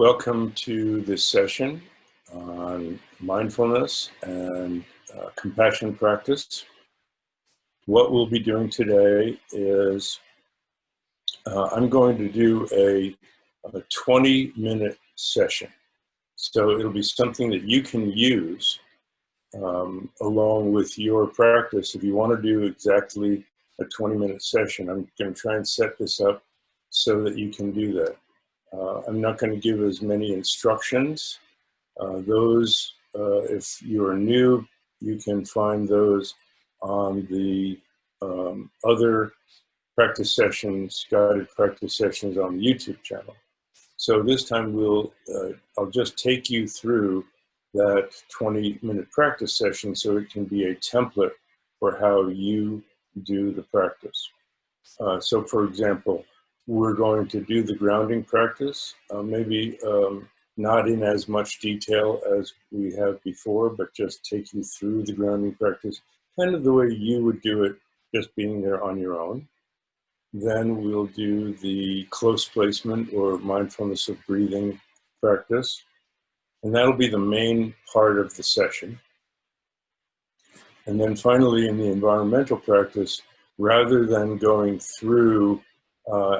Welcome to this session on mindfulness and compassion practice. What we'll be doing today is I'm going to do a 20-minute session. So it'll be something that you can use along with your practice. If you want to do exactly a 20-minute session, I'm going to try and set this up so that you can do that. I'm not going to give as many instructions. If you're new, you can find those on the other practice sessions, guided practice sessions on the YouTube channel. So this time I'll just take you through that 20-minute practice session so it can be a template for how you do the practice. So for example, we're going to do the grounding practice, maybe not in as much detail as we have before, but just take you through the grounding practice, kind of the way you would do it, just being there on your own. Then we'll do the close placement or mindfulness of breathing practice, and that'll be the main part of the session. And then finally, in the environmental practice, rather than going through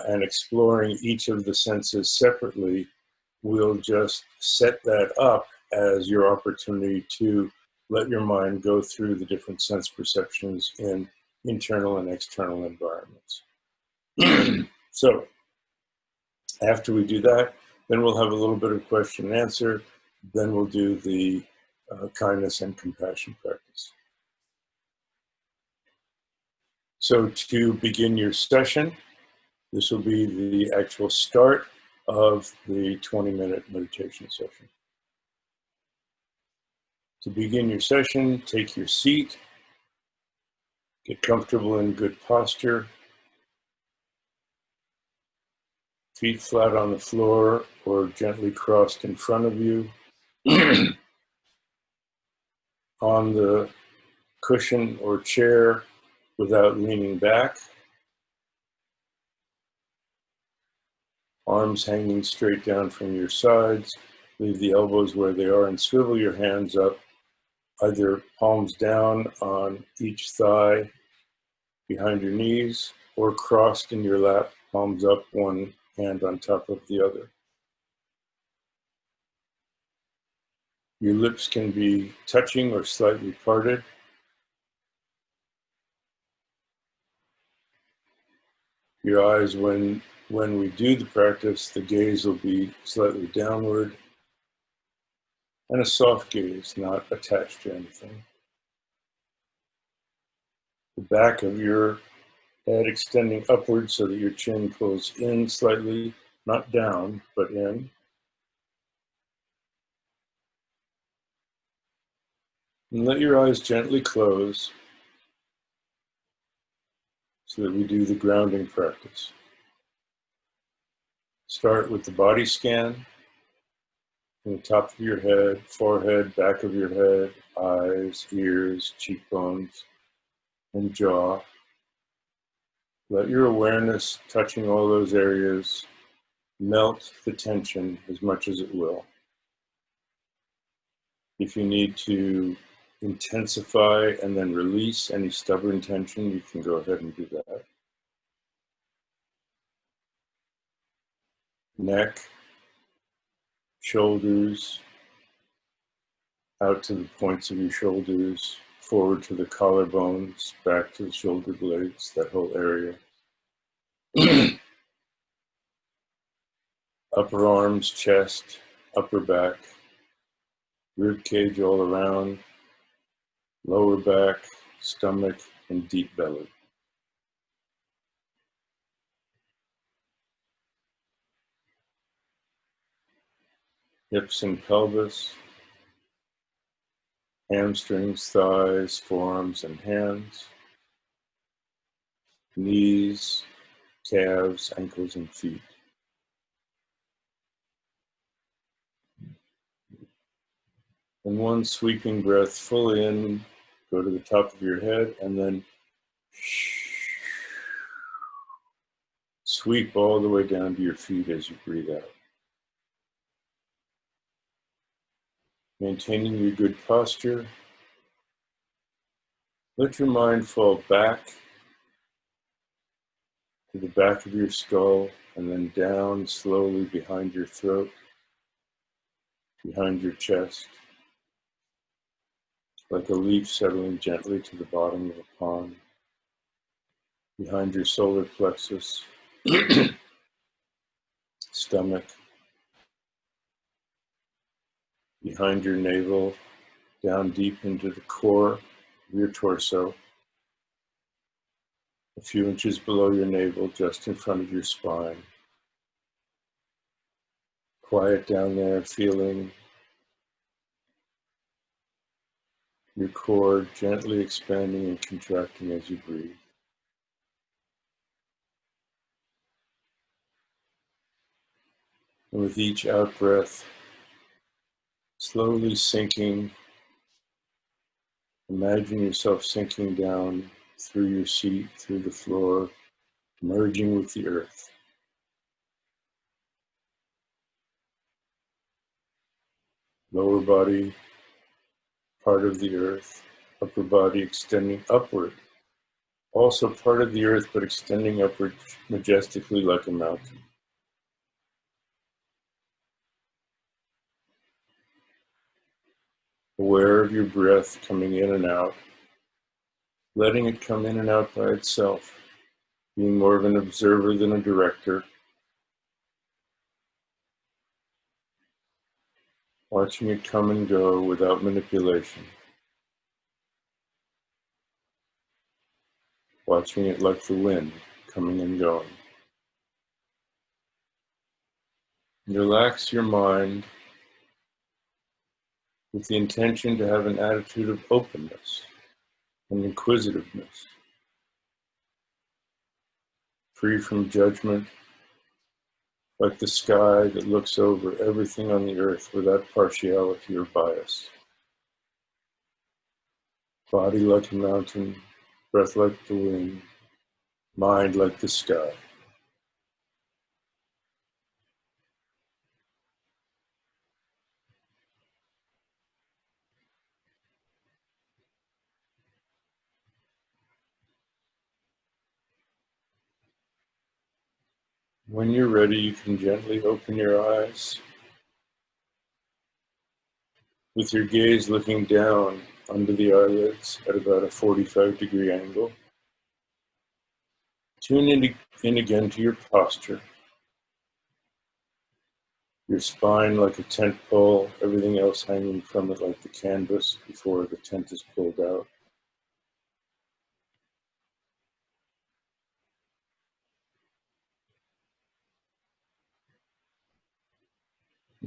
and exploring each of the senses separately, we'll just set that up as your opportunity to let your mind go through the different sense perceptions in internal and external environments. So after we do that, then we'll have a little bit of question and answer. Then we'll do the kindness and compassion practice. So to begin your session, this will be the actual start of the 20-minute meditation session. To begin your session, take your seat, get comfortable in good posture, feet flat on the floor or gently crossed in front of you. On the cushion or chair without leaning back. Arms hanging straight down from your sides. Leave the elbows where they are and swivel your hands up, either palms down on each thigh behind your knees or crossed in your lap, palms up, one hand on top of the other. Your lips can be touching or slightly parted. Your eyes, when we do the practice, the gaze will be slightly downward and a soft gaze, not attached to anything. The back of your head extending upward so that your chin pulls in slightly, not down, but in. And let your eyes gently close so that we do the grounding practice. Start with the body scan. From the top of your head, forehead, back of your head, eyes, ears, cheekbones, and jaw. Let your awareness touching all those areas melt the tension as much as it will. If you need to intensify and then release any stubborn tension, you can go ahead and do that. Neck, shoulders, out to the points of your shoulders, forward to the collarbones, back to the shoulder blades, that whole area. Upper arms, chest, upper back, rib cage all around, lower back, stomach, and deep belly. Hips and pelvis, hamstrings, thighs, forearms, and hands, knees, calves, ankles, and feet. And one sweeping breath, full in, go to the top of your head, and then sweep all the way down to your feet as you breathe out. Maintaining your good posture, let your mind fall back to the back of your skull and then down slowly behind your throat, behind your chest, like a leaf settling gently to the bottom of a pond, behind your solar plexus, stomach, behind your navel, down deep into the core of your torso, a few inches below your navel, just in front of your spine. Quiet down there, feeling your core gently expanding and contracting as you breathe. And with each out breath, slowly sinking, imagine yourself sinking down through your seat, through the floor, merging with the earth. Lower body, part of the earth, upper body extending upward, also part of the earth, but extending upward majestically like a mountain. Aware of your breath coming in and out, letting it come in and out by itself, being more of an observer than a director, watching it come and go without manipulation, watching it like the wind coming and going. And relax your mind with the intention to have an attitude of openness and inquisitiveness, free from judgment, like the sky that looks over everything on the earth without partiality or bias. Body like a mountain, breath like the wind, mind like the sky. When you're ready, you can gently open your eyes with your gaze looking down under the eyelids at about a 45-degree angle. Tune in again to your posture. Your spine like a tent pole, everything else hanging from it like the canvas before the tent is pulled out.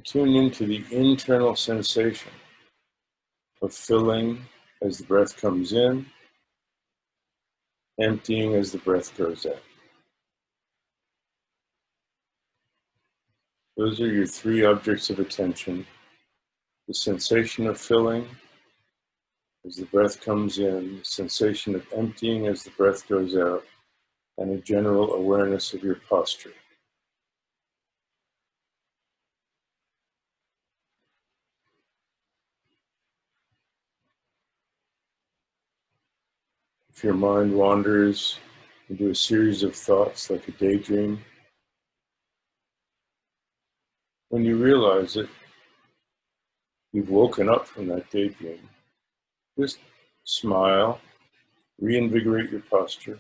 Tune into the internal sensation of filling as the breath comes in, emptying as the breath goes out. Those are your three objects of attention: the sensation of filling as the breath comes in, the sensation of emptying as the breath goes out, and a general awareness of your posture. If your mind wanders into a series of thoughts like a daydream, when you realize it, you've woken up from that daydream. Just smile, reinvigorate your posture,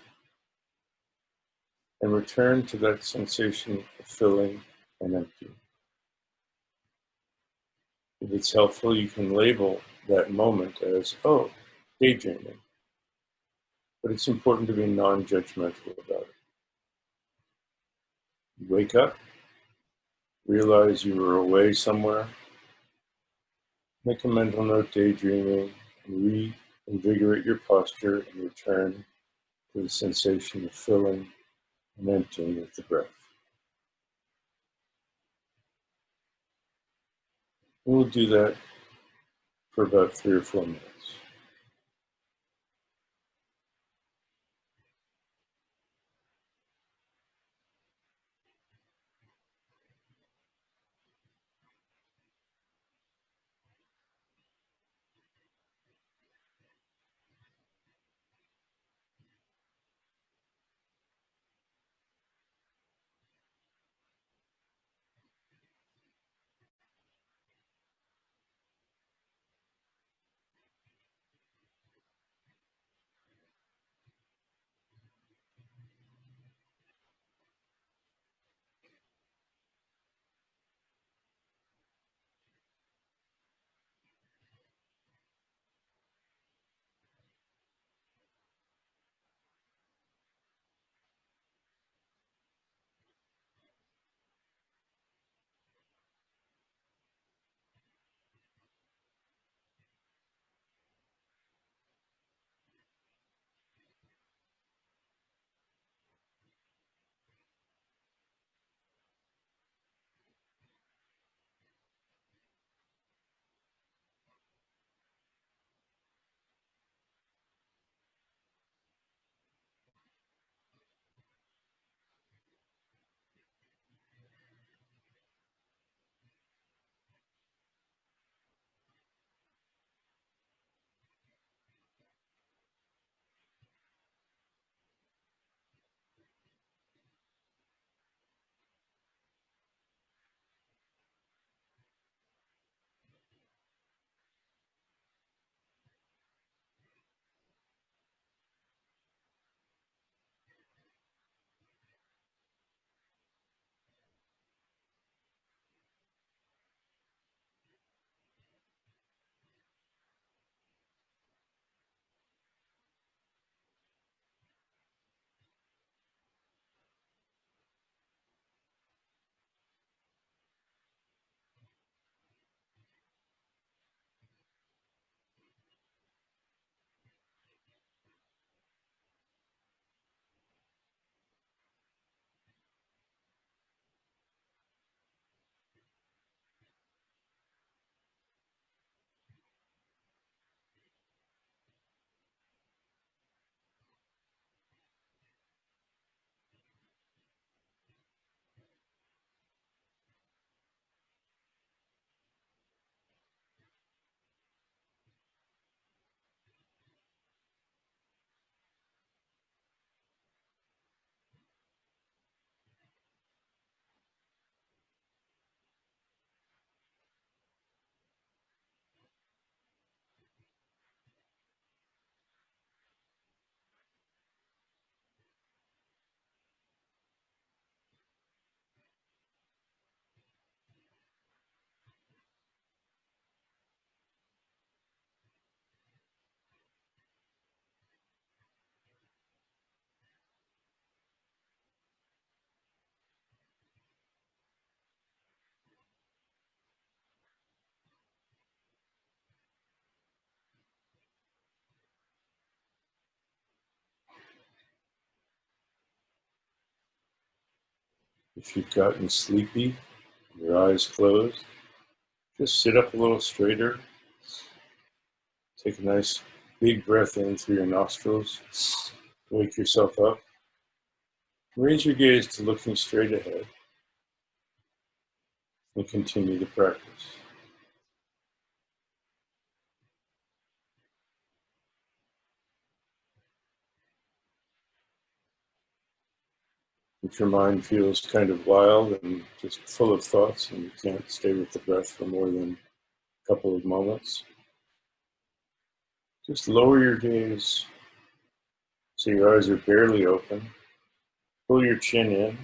and return to that sensation of filling and emptying. If it's helpful, you can label that moment as, oh, daydreaming. But it's important to be non-judgmental about it. You wake up, realize you were away somewhere, make a mental note daydreaming, and reinvigorate your posture and return to the sensation of filling and emptying with the breath. And we'll do that for about 3 or 4 minutes. If you've gotten sleepy, your eyes closed, just sit up a little straighter. Take a nice big breath in through your nostrils. Wake yourself up. Raise your gaze to looking straight ahead and continue the practice. If your mind feels kind of wild and just full of thoughts and you can't stay with the breath for more than a couple of moments, just lower your gaze so your eyes are barely open. Pull your chin in.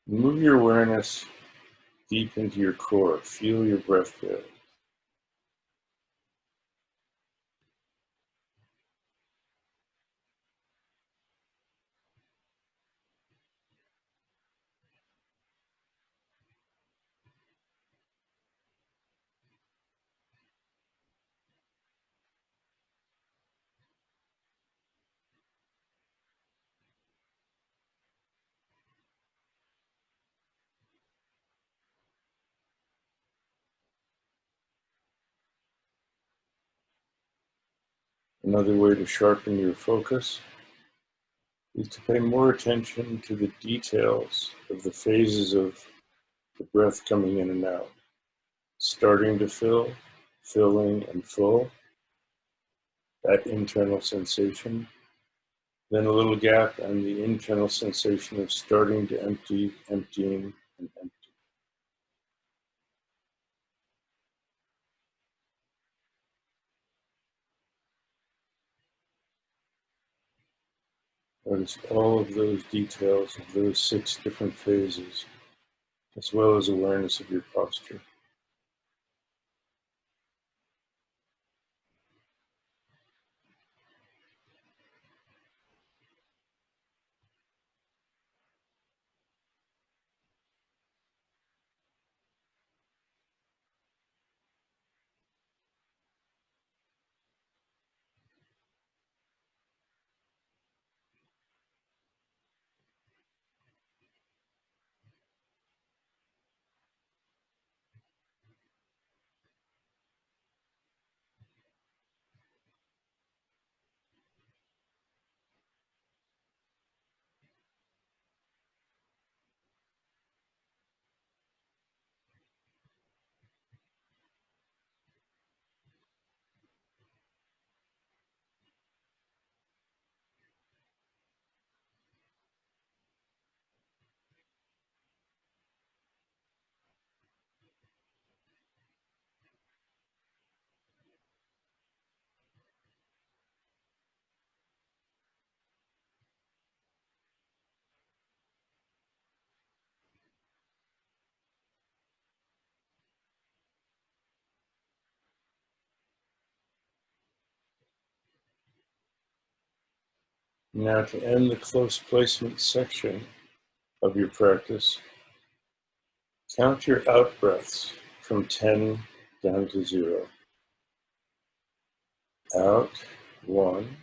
Move your awareness deep into your core. Feel your breath there. Another way to sharpen your focus is to pay more attention to the details of the phases of the breath coming in and out. Starting to fill, filling and full, that internal sensation. Then a little gap and the internal sensation of starting to empty, emptying, and empty. Notice all of those details of those 6 different phases, as well as awareness of your posture. Now to end the close placement section of your practice, count your out breaths from 10 down to 0. Out 1,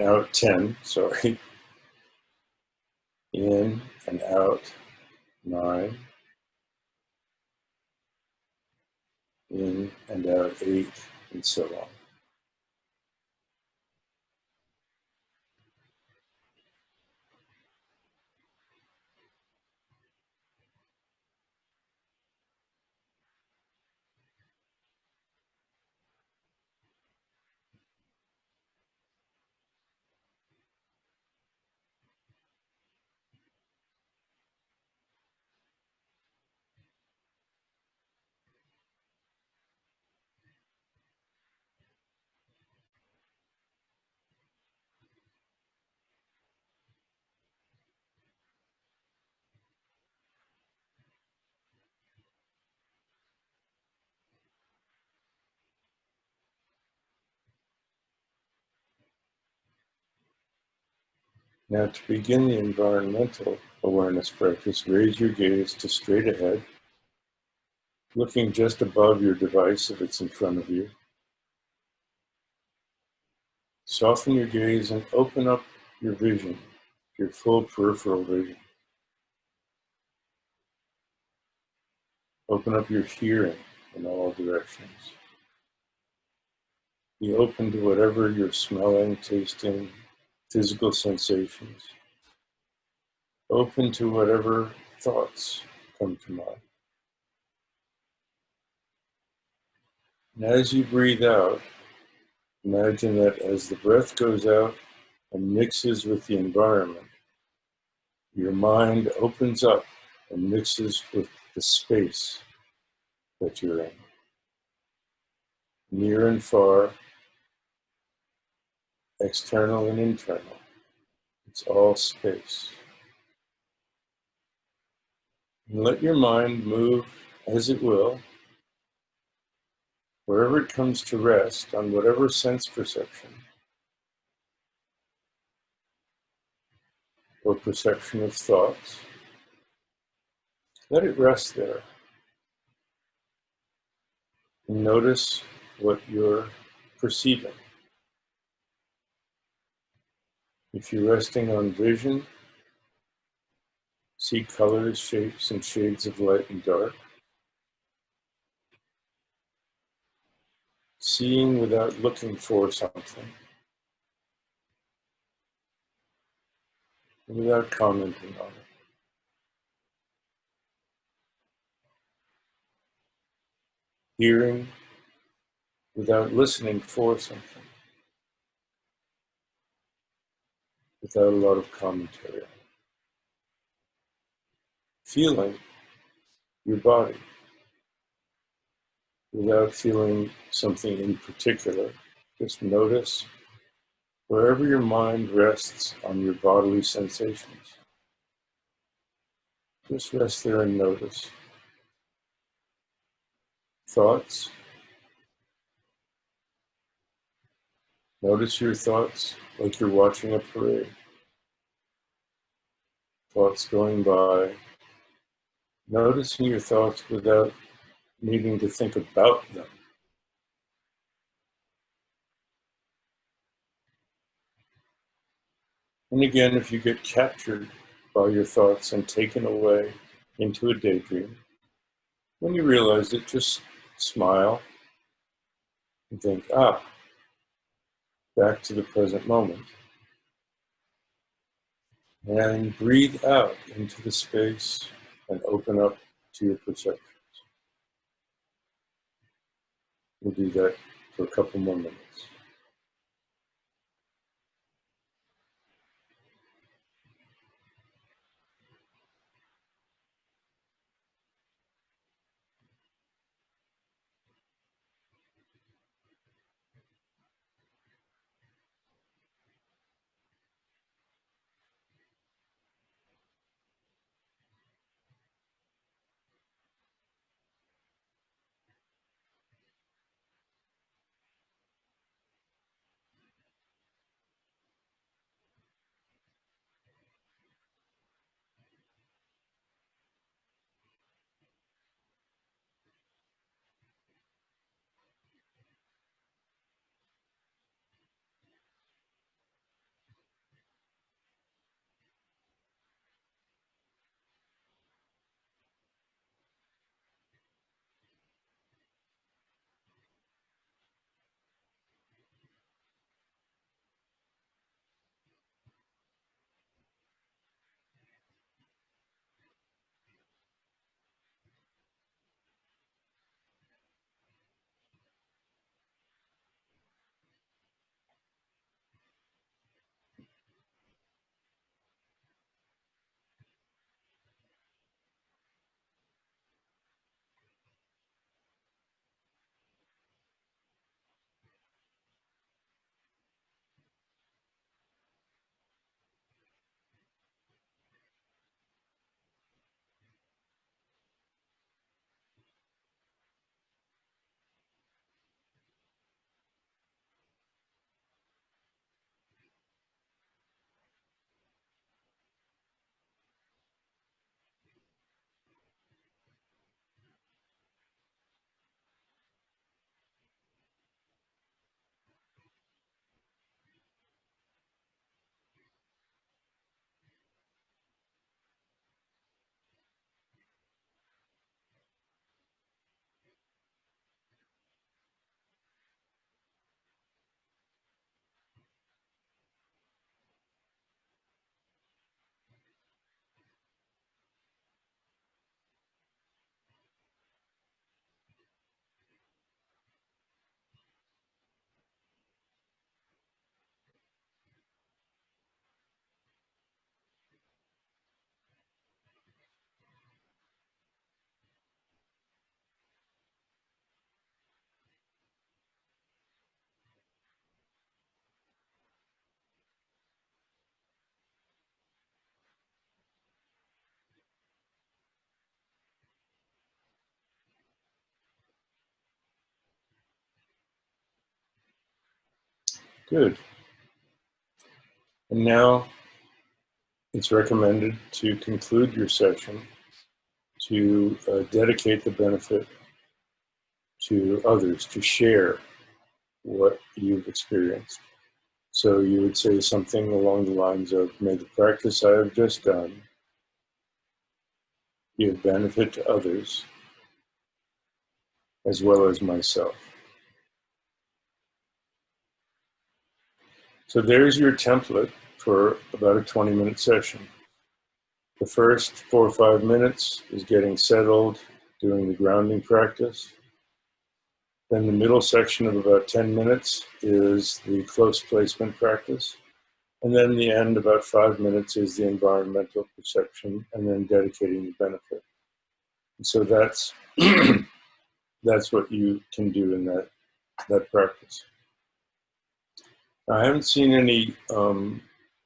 out 10, sorry. In and out 9. In and out 8, and so on. Now to begin the environmental awareness practice, raise your gaze to straight ahead, looking just above your device if it's in front of you. Soften your gaze and open up your vision, your full peripheral vision. Open up your hearing in all directions. Be open to whatever you're smelling, tasting, physical sensations. Open to whatever thoughts come to mind. And as you breathe out, imagine that as the breath goes out and mixes with the environment, your mind opens up and mixes with the space that you're in. Near and far, external and internal. It's all space. And let your mind move as it will, wherever it comes to rest on whatever sense perception or perception of thoughts. Let it rest there. And notice what you're perceiving. If you're resting on vision, see colors, shapes, and shades of light and dark. Seeing without looking for something, without commenting on it. Hearing without listening for something, without a lot of commentary on it. Feeling your body without feeling something in particular. Just notice wherever your mind rests on your bodily sensations. Just rest there and notice. Thoughts. Notice your thoughts like you're watching a parade. Thoughts going by. Noticing your thoughts without needing to think about them. And again, if you get captured by your thoughts and taken away into a daydream, when you realize it, just smile and think, back to the present moment. And breathe out into the space and open up to your perceptions. We'll do that for a couple more minutes. Good. And now it's recommended to conclude your session to dedicate the benefit to others, to share what you've experienced. So you would say something along the lines of, may the practice I have just done give benefit to others as well as myself. So there's your template for about a 20-minute session. The first 4 or 5 minutes is getting settled, doing the grounding practice. Then the middle section of about 10 minutes is the close placement practice. And then the end, about 5 minutes, is the environmental perception, and then dedicating the benefit. And so that's that's what you can do in that practice. I haven't seen any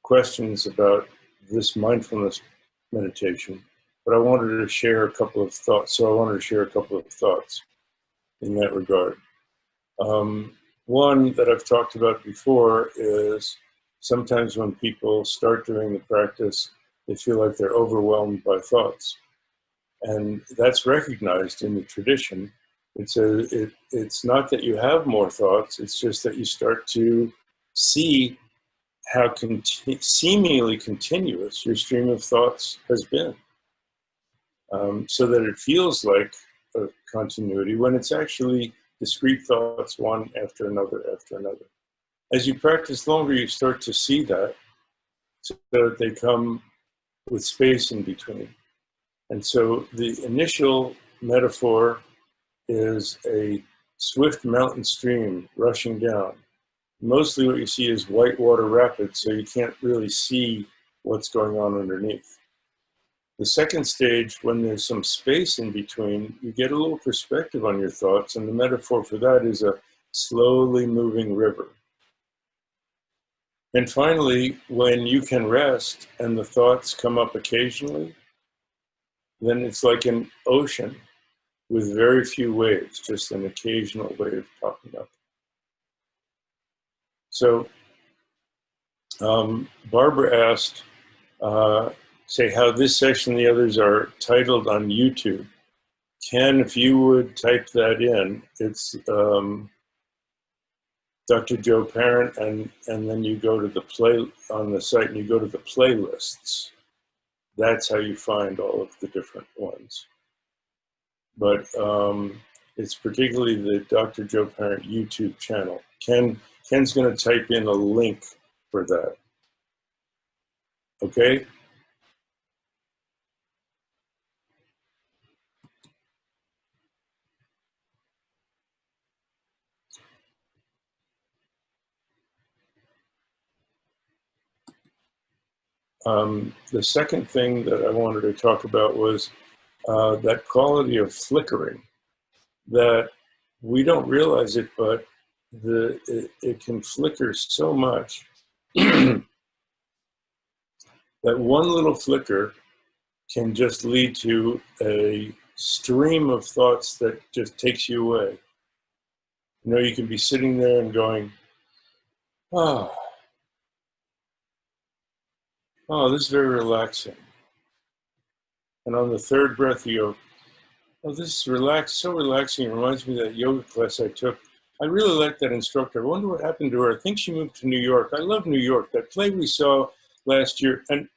questions about this mindfulness meditation, but I wanted to share a couple of thoughts. So I wanted to share a couple of thoughts in that regard. One that I've talked about before is sometimes when people start doing the practice, they feel like they're overwhelmed by thoughts. And that's recognized in the tradition. It's not that you have more thoughts, it's just that you start to see how seemingly continuous your stream of thoughts has been. So that it feels like a continuity when it's actually discrete thoughts, one after another after another. As you practice longer, you start to see that, so that they come with space in between. And so the initial metaphor is a swift mountain stream rushing down. Mostly what you see is whitewater rapids, so you can't really see what's going on underneath. The second stage, when there's some space in between, you get a little perspective on your thoughts, and the metaphor for that is a slowly moving river. And finally, when you can rest and the thoughts come up occasionally, then it's like an ocean with very few waves, just an occasional wave popping up. So Barbara asked, say how this session and the others are titled on YouTube. Ken, if you would type that in, it's Dr. Joe Parent, and then you go to the play on the site and you go to the playlists. That's how you find all of the different ones. But it's particularly the Dr. Joe Parent YouTube channel. Ken's going to type in a link for that. Okay? The second thing that I wanted to talk about was that quality of flickering, that we don't realize it, but it can flicker so much that one little flicker can just lead to a stream of thoughts that just takes you away. You know, you can be sitting there and going, oh, this is very relaxing. And on the third breath, you go, oh, this is so relaxing. It reminds me of that yoga class I took. I really like that instructor. I wonder what happened to her. I think she moved to New York. I love New York. That play we saw last year. And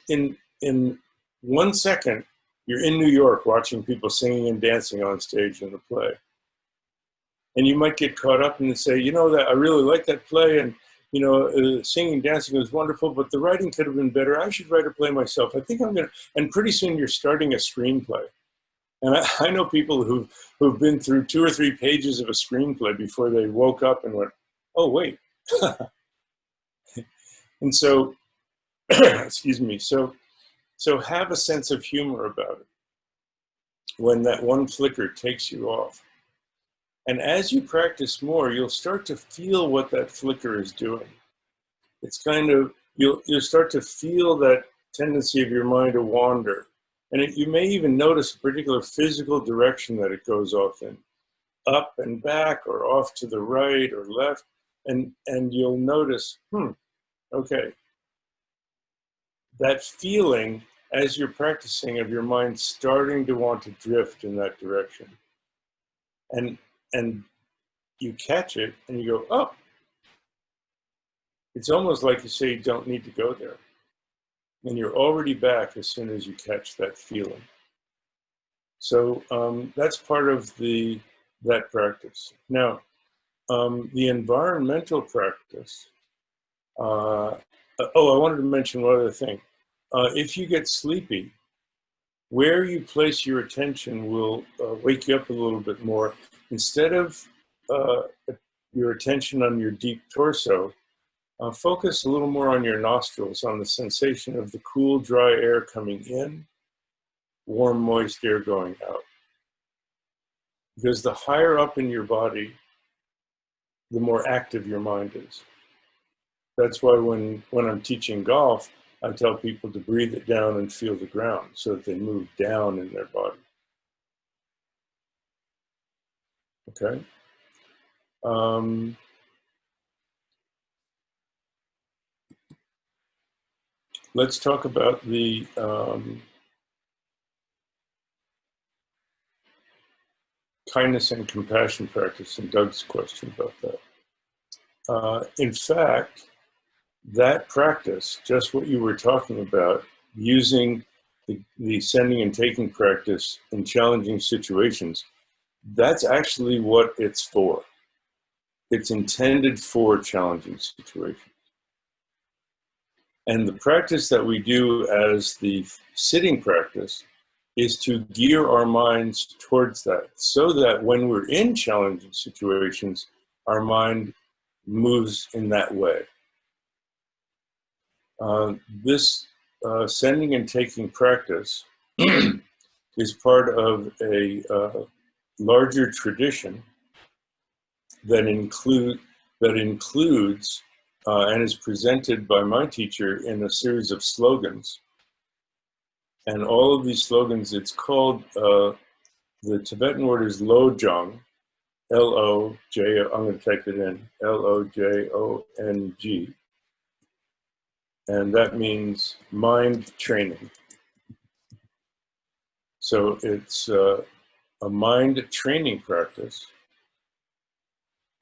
in 1 second, you're in New York watching people singing and dancing on stage in the play. And you might get caught up and say, you know, that I really like that play, and you know, singing and dancing was wonderful, but the writing could have been better. I should write a play myself. I think I'm going to, and pretty soon you're starting a screenplay. And I know people who've been through 2 or 3 pages of a screenplay before they woke up and went, oh, wait. And so, excuse me, so have a sense of humor about it when that one flicker takes you off. And as you practice more, you'll start to feel what that flicker is doing. It's kind of, you'll start to feel that tendency of your mind to wander. And you may even notice a particular physical direction that it goes off in, up and back, or off to the right or left. and you'll notice, okay, that feeling as you're practicing of your mind starting to want to drift in that direction. And you catch it and you go, oh, it's almost like you say you don't need to go there. And you're already back as soon as you catch that feeling. So that's part of that practice. Now, the environmental practice, I wanted to mention one other thing. If you get sleepy, where you place your attention will wake you up a little bit more. Instead of your attention on your deep torso, focus a little more on your nostrils, on the sensation of the cool, dry air coming in, warm, moist air going out. Because the higher up in your body, the more active your mind is. That's why when I'm teaching golf, I tell people to breathe it down and feel the ground so that they move down in their body. Okay? Let's talk about the kindness and compassion practice and Doug's question about that. In fact, that practice, just what you were talking about, using the sending and taking practice in challenging situations, that's actually what it's for. It's intended for challenging situations. And the practice that we do as the sitting practice is to gear our minds towards that, so that when we're in challenging situations, our mind moves in that way. This sending and taking practice is part of a larger tradition that includes and is presented by my teacher in a series of slogans. And all of these slogans, it's called, the Tibetan word is Lojong, L-O-J, I'm going to type it in, L-O-J-O-N-G. And that means mind training. So it's a mind training practice.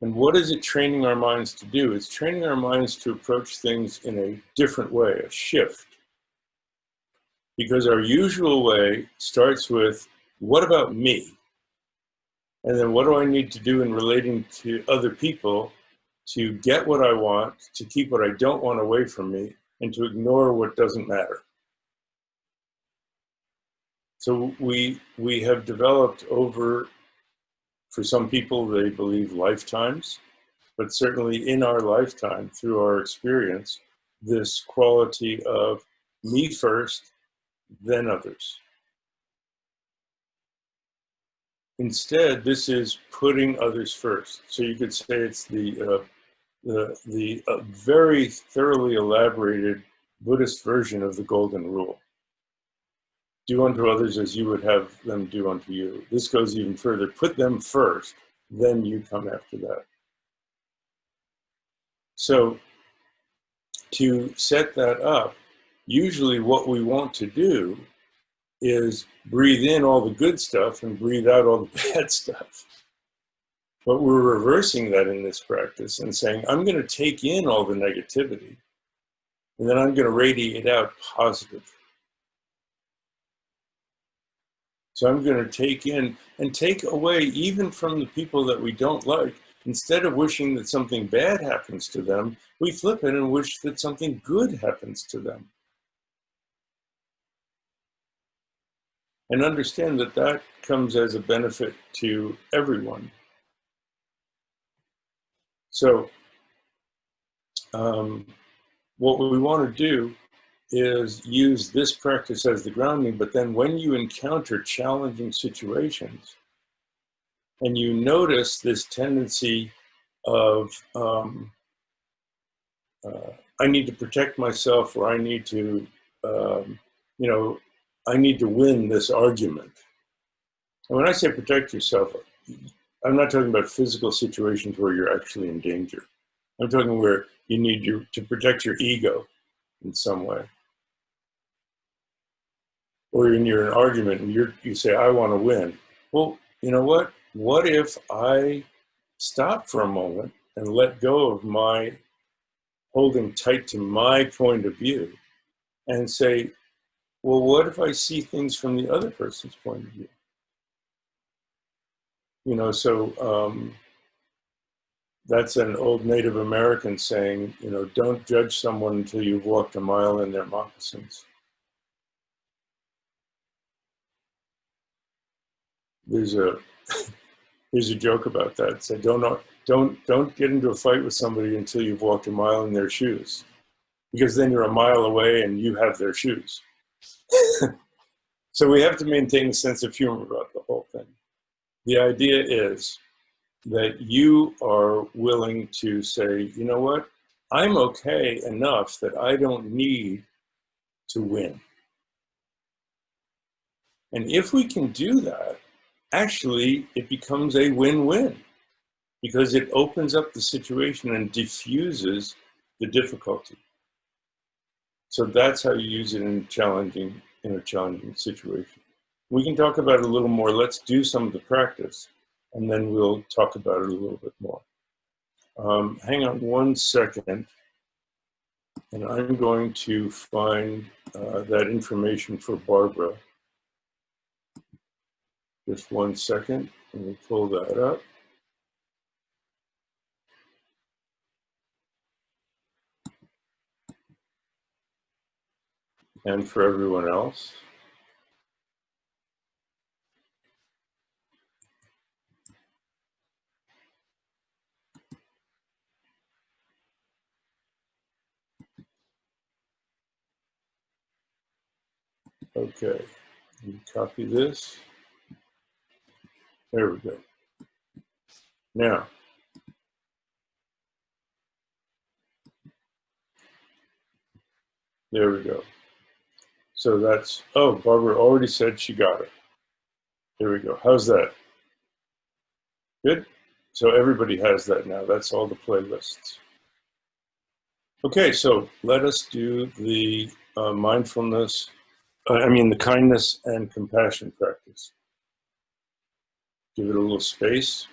And what is it training our minds to do? It's training our minds to approach things in a different way, a shift. Because our usual way starts with, what about me? And then what do I need to do in relating to other people to get what I want, to keep what I don't want away from me, and to ignore what doesn't matter? So we have developed over, for some people they believe lifetimes, but certainly in our lifetime, through our experience, this quality of me first, then others. Instead, this is putting others first. So you could say it's the very thoroughly elaborated Buddhist version of the Golden Rule. Do unto others as you would have them do unto you. This goes even further. Put them first, then you come after that. So to set that up, usually what we want to do is breathe in all the good stuff and breathe out all the bad stuff. But we're reversing that in this practice and saying, I'm going to take in all the negativity, and then I'm going to radiate out positive. So I'm going to take in and take away even from the people that we don't like. Instead of wishing that something bad happens to them, we flip it and wish that something good happens to them. And understand that that comes as a benefit to everyone. So what we want to do is use this practice as the grounding, but then when you encounter challenging situations and you notice this tendency of, I need to protect myself, or I need to, I need to win this argument. And when I say protect yourself, I'm not talking about physical situations where you're actually in danger. I'm talking where you need to protect your ego in some way. Or when you're in an argument and you say, I want to win. Well, you know what? What if I stop for a moment and let go of my holding tight to my point of view and say, well, what if I see things from the other person's point of view? That's an old Native American saying, don't judge someone until you've walked a mile in their moccasins. There's a joke about that. Say, don't get into a fight with somebody until you've walked a mile in their shoes, because then you're a mile away and you have their shoes. So we have to maintain a sense of humor about the whole thing. The idea is that you are willing to say, you know what, I'm okay enough that I don't need to win. And if we can do that, actually, it becomes a win-win, because it opens up the situation and diffuses the difficulty. So that's how you use it in a challenging situation. We can talk about it a little more. Let's do some of the practice, and then we'll talk about it a little bit more. Hang on one second, and I'm going to find that information for Barbara. Just one second, let me pull that up. And for everyone else. Okay, let me copy this. There we go. Now, there we go. So that's, oh, Barbara already said she got it. There we go. How's that? Good? So everybody has that now. That's all the playlists. Okay, so let us do the mindfulness, the kindness and compassion practice. Give it a little space.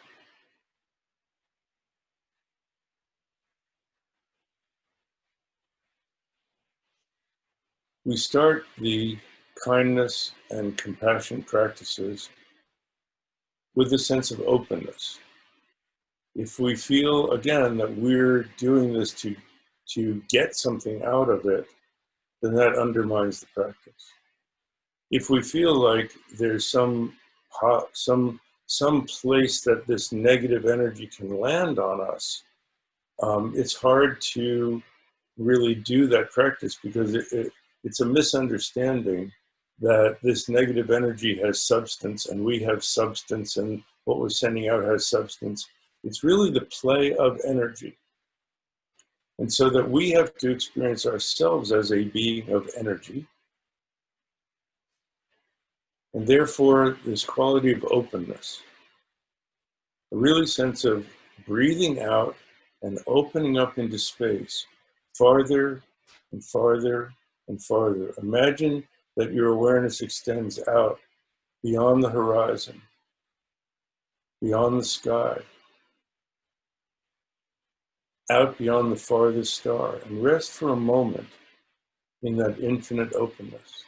We start the kindness and compassion practices with a sense of openness. If we feel, again, that we're doing this to get something out of it, then that undermines the practice. If we feel like there's some place that this negative energy can land on us, it's hard to really do that practice, because it's a misunderstanding that this negative energy has substance and we have substance and what we're sending out has substance. It's really the play of energy. And so that we have to experience ourselves as a being of energy. And therefore, this quality of openness, a really sense of breathing out and opening up into space, farther and farther and farther. Imagine that your awareness extends out beyond the horizon, beyond the sky, out beyond the farthest star, and rest for a moment in that infinite openness.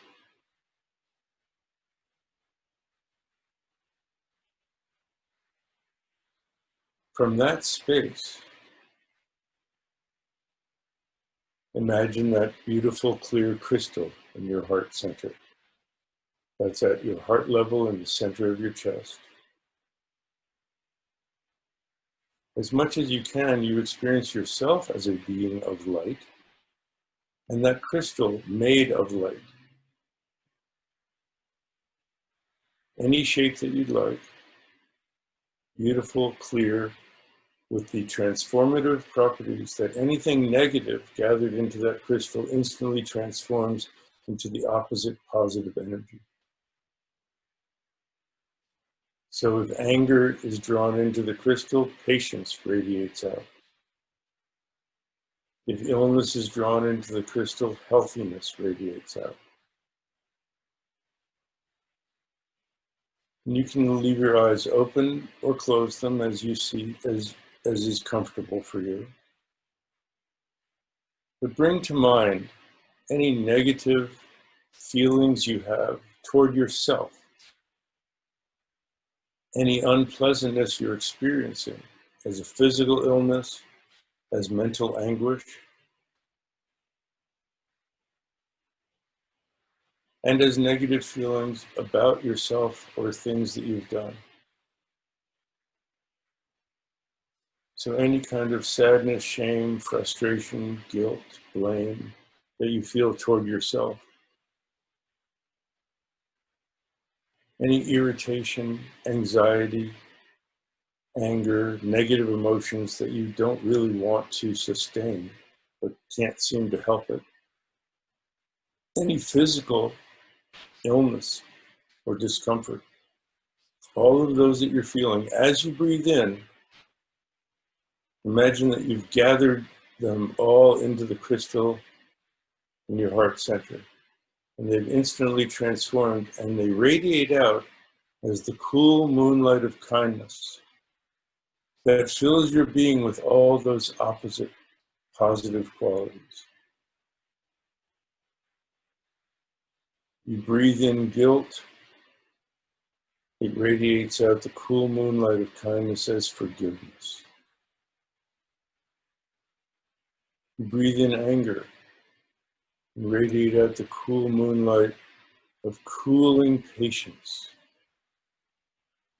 From that space, imagine that beautiful, clear crystal in your heart center. That's at your heart level in the center of your chest. As much as you can, you experience yourself as a being of light, and that crystal made of light. Any shape that you'd like, beautiful, clear, with the transformative properties that anything negative gathered into that crystal instantly transforms into the opposite positive energy. So if anger is drawn into the crystal, patience radiates out. If illness is drawn into the crystal, healthiness radiates out. And you can leave your eyes open or close them as you see, as is comfortable for you. But bring to mind any negative feelings you have toward yourself, any unpleasantness you're experiencing as a physical illness, as mental anguish, and as negative feelings about yourself or things that you've done. So any kind of sadness, shame, frustration, guilt, blame that you feel toward yourself. Any irritation, anxiety, anger, negative emotions that you don't really want to sustain, but can't seem to help it. Any physical illness or discomfort. All of those that you're feeling, as you breathe in, imagine that you've gathered them all into the crystal in your heart center. And they've instantly transformed, and they radiate out as the cool moonlight of kindness that fills your being with all those opposite positive qualities. You breathe in guilt, it radiates out the cool moonlight of kindness as forgiveness. You breathe in anger, and radiate out the cool moonlight of cooling patience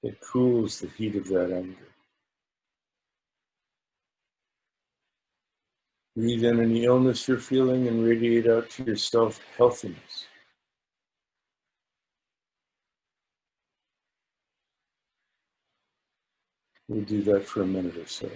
that cools the heat of that anger. Breathe in any illness you're feeling and radiate out to yourself healthiness. We'll do that for a minute or so.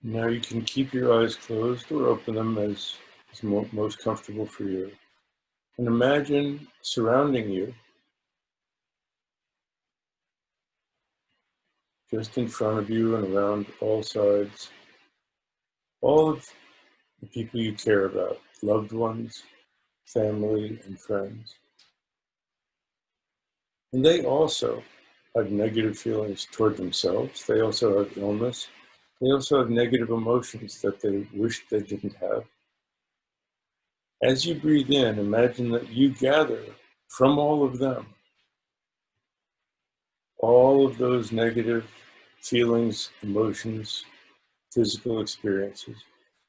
Now you can keep your eyes closed or open them as is most comfortable for you. And imagine surrounding you, just in front of you and around all sides, all of the people you care about, loved ones, family, and friends. And they also have negative feelings toward themselves. They also have illness. They also have negative emotions that they wish they didn't have. As you breathe in, imagine that you gather from all of them all of those negative feelings, emotions, physical experiences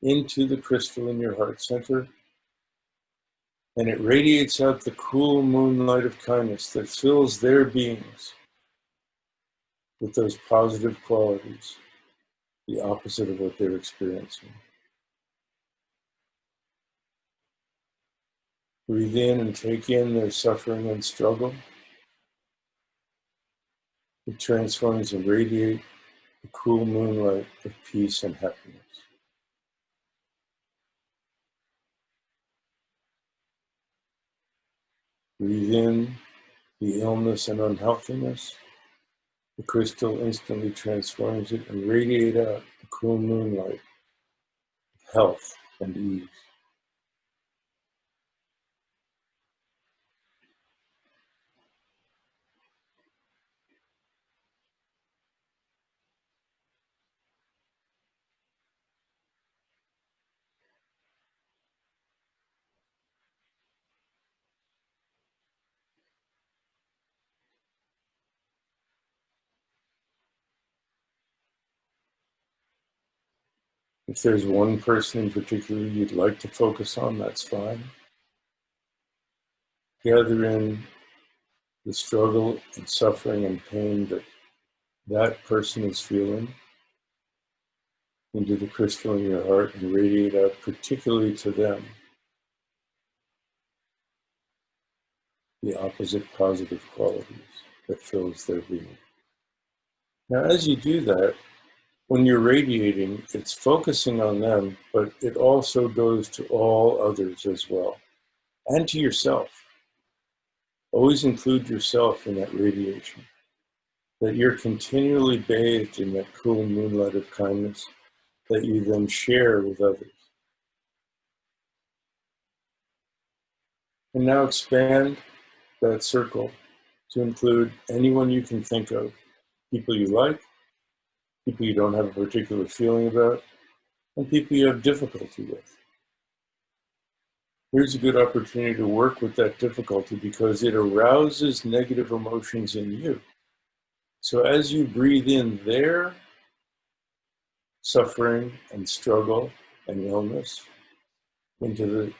into the crystal in your heart center, and it radiates out the cool moonlight of kindness that fills their beings with those positive qualities, the opposite of what they're experiencing. Breathe in and take in their suffering and struggle. It transforms and radiates the cool moonlight of peace and happiness. Breathe in the illness and unhealthiness. The crystal instantly transforms it and radiate out the cool moonlight of health and ease. If there's one person in particular you'd like to focus on, that's fine. Gather in the struggle and suffering and pain that that person is feeling into the crystal in your heart and radiate out particularly to them the opposite positive qualities that fills their being. Now, as you do that, when you're radiating, it's focusing on them, but it also goes to all others as well, and to yourself. Always include yourself in that radiation, that you're continually bathed in that cool moonlight of kindness that you then share with others. And now expand that circle to include anyone you can think of, people you like, people you don't have a particular feeling about, and people you have difficulty with. Here's a good opportunity to work with that difficulty because it arouses negative emotions in you. So as you breathe in their suffering and struggle and illness into the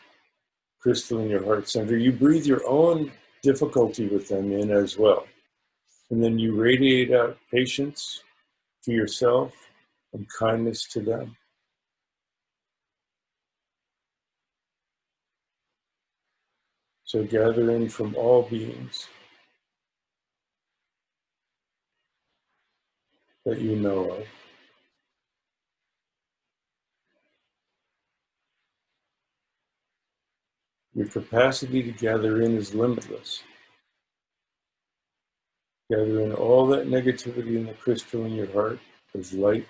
crystal in your heart center, you breathe your own difficulty with them in as well. And then you radiate out patience to yourself and kindness to them. So gather in from all beings that you know of. Your capacity to gather in is limitless. Gather in all that negativity in the crystal in your heart as light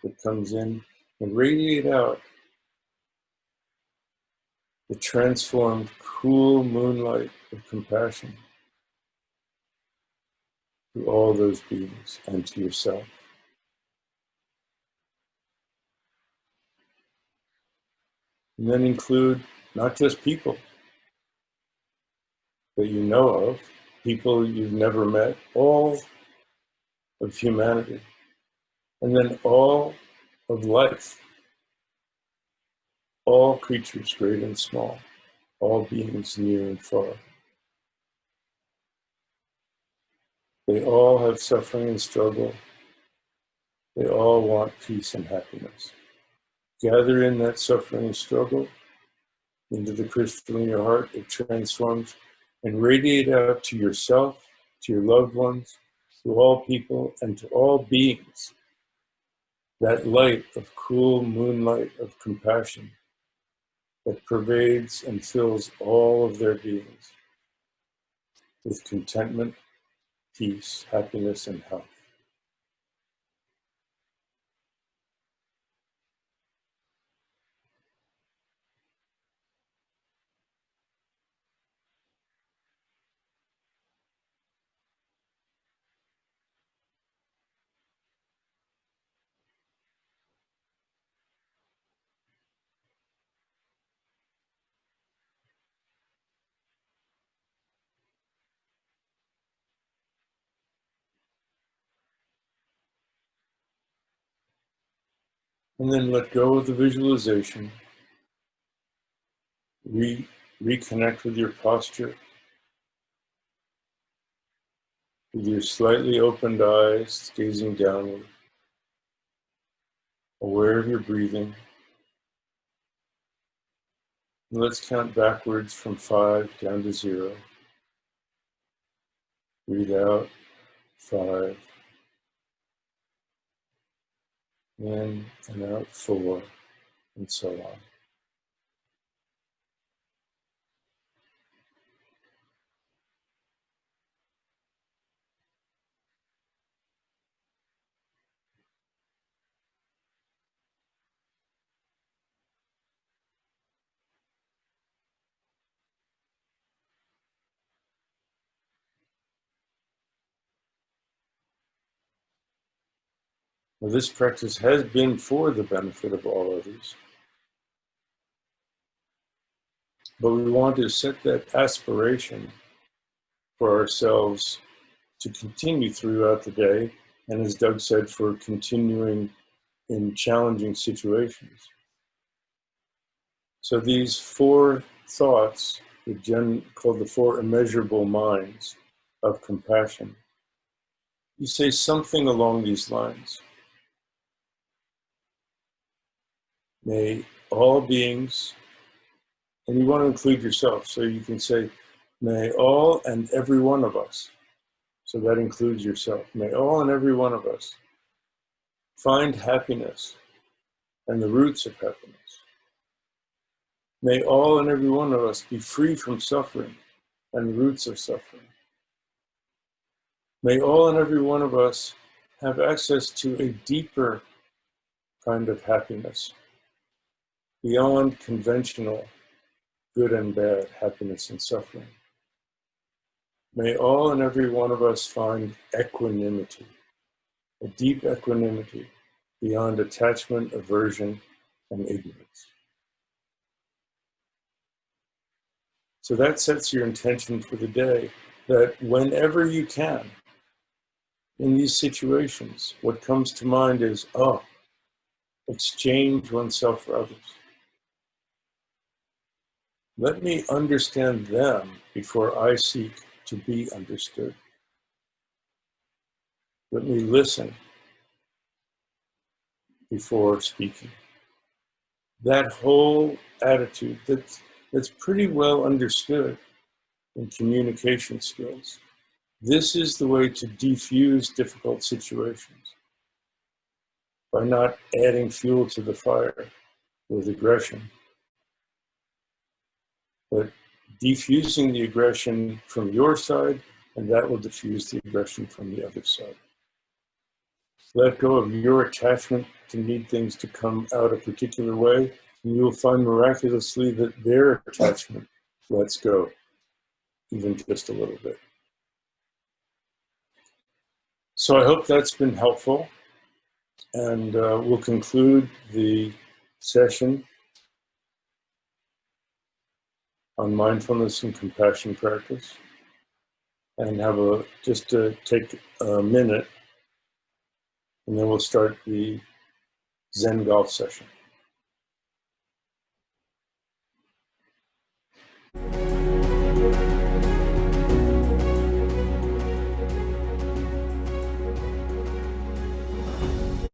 that comes in and radiate out the transformed, cool moonlight of compassion to all those beings and to yourself. And then include not just people that you know of, people you've never met, all of humanity, and then all of life, all creatures great and small, all beings near and far. They all have suffering and struggle. They all want peace and happiness. Gather in that suffering and struggle into the crystal in your heart. It transforms and radiate out to yourself, to your loved ones, to all people, and to all beings. That light of cool moonlight of compassion that pervades and fills all of their beings with contentment, peace, happiness, and health. And then let go of the visualization. Reconnect with your posture, with your slightly opened eyes, gazing downward, aware of your breathing. And let's count backwards from 5 down to 0. Breathe out, 5. In and out, 4, and so on. Now, this practice has been for the benefit of all others, but we want to set that aspiration for ourselves to continue throughout the day, and as Doug said, for continuing in challenging situations. So these 4 thoughts, called the 4 immeasurable minds of compassion, you say something along these lines. May all beings, and you want to include yourself, so you can say, may all and every one of us, so that includes yourself, may all and every one of us find happiness and the roots of happiness. May all and every one of us be free from suffering and the roots of suffering. May all and every one of us have access to a deeper kind of happiness, beyond conventional good and bad, happiness and suffering. May all and every one of us find equanimity, a deep equanimity beyond attachment, aversion, and ignorance. So that sets your intention for the day, that whenever you can, in these situations, what comes to mind is, exchange oneself for others. Let me understand them before I seek to be understood. Let me listen before speaking. That whole attitude that's pretty well understood in communication skills. This is the way to defuse difficult situations, by not adding fuel to the fire with aggression, but defusing the aggression from your side, and that will diffuse the aggression from the other side. Let go of your attachment to need things to come out a particular way, and you will find miraculously that their attachment lets go, even just a little bit. So I hope that's been helpful, and we'll conclude the session on mindfulness and compassion practice, and have just to take a minute, and then we'll start the Zen golf session.